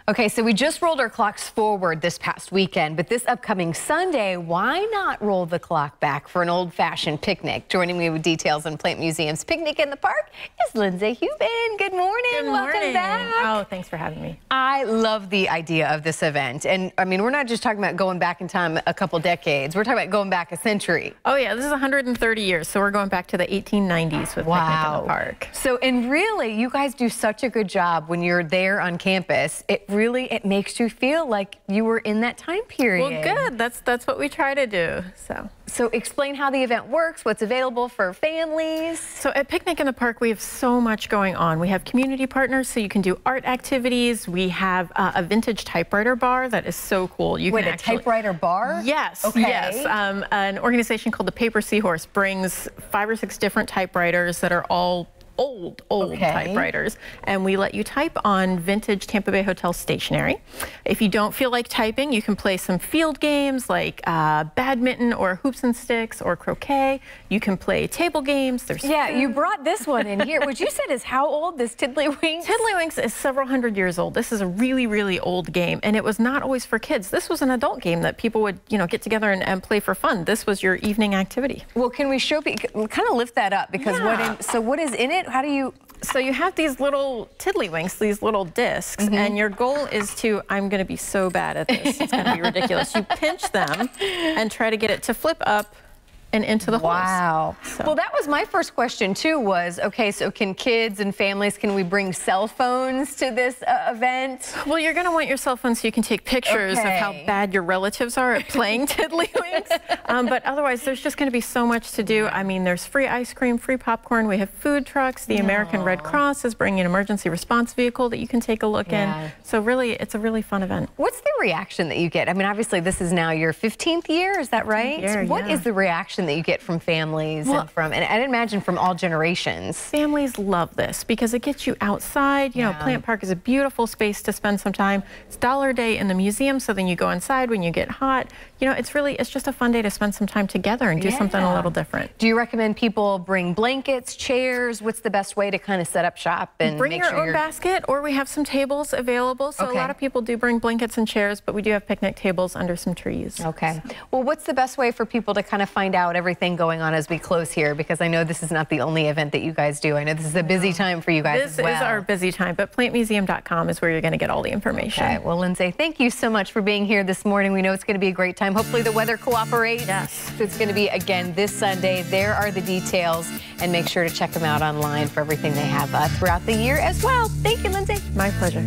Okay, so we just rolled our clocks forward this past weekend, but this upcoming Sunday, why not roll the clock back for an old-fashioned picnic? Joining me with details on Plant Museum's Picnic in the Park is Lindsay Hubin. Good morning. Good morning. Welcome back. Oh, thanks for having me. I love the idea of this event. And I mean, we're not just talking about going back in time a couple decades. We're talking about going back a century. Oh, yeah, this is 130 years, so we're going back to the 1890s with Picnic in the Park. So, and really, you guys do such a good job when you're there on campus. It makes you feel like you were in that time period. Well, good. That's what we try to do. So explain how the event works, what's available for families. So at Picnic in the Park, we have so much going on. We have community partners, so you can do art activities. We have a vintage typewriter bar that is so cool. Wait, a typewriter bar? Yes. Okay. Yes. An organization called the Paper Seahorse brings 5 or 6 different typewriters that are all old typewriters, and we let you type on vintage Tampa Bay Hotel stationery. If you don't feel like typing, you can play some field games like badminton or hoops and sticks or croquet. You can play table games. You brought this one in here, which you said is how old, this Tiddlywinks? Tiddlywinks is several hundred years old. This is a really, really old game, and it was not always for kids. This was an adult game that people would, get together and play for fun. This was your evening activity. Well, can we show people, kind of lift that up, because what is in it? How do you... So you have these little Tiddlywinks, these little discs, and your goal is to, I'm going to be so bad at this, it's going to be ridiculous. You pinch them and try to get it to flip up and into the holes. Wow. Well, that was my first question, too, was, okay, so can kids and families, can we bring cell phones to this event? Well, you're going to want your cell phone so you can take pictures of how bad your relatives are at playing Tiddlywinks. But otherwise, there's just going to be so much to do. I mean, there's free ice cream, free popcorn. We have food trucks. The American Red Cross is bringing an emergency response vehicle that you can take a look in. So really, it's a really fun event. What's the reaction that you get? I mean, obviously, this is now your 15th year. Is that right? What is the reaction that you get from families and I'd imagine from all generations? Families love this because it gets you outside. You know, Plant Park is a beautiful space to spend some time. It's $1 a day in the museum, so then you go inside when you get hot. You know, it's just a fun day to spend some time together and do something a little different. Do you recommend people bring blankets, chairs? What's the best way to kind of set up shop and bring your own basket, or we have some tables available. So a lot of people do bring blankets and chairs, but we do have picnic tables under some trees. Okay. Well, what's the best way for people to kind of find out everything going on as we close here? Because I know this is not the only event that you guys do. I know this is a busy time for you guys as well. This is our busy time, but plantmuseum.com is where you're going to get all the information. Okay. Well, Lindsay, thank you so much for being here this morning. We know it's going to be a great time. Hopefully the weather cooperates. Yes. It's going to be, again, this Sunday. There are the details, and make sure to check them out online for everything they have throughout the year as well. Thank you, Lindsay. My pleasure.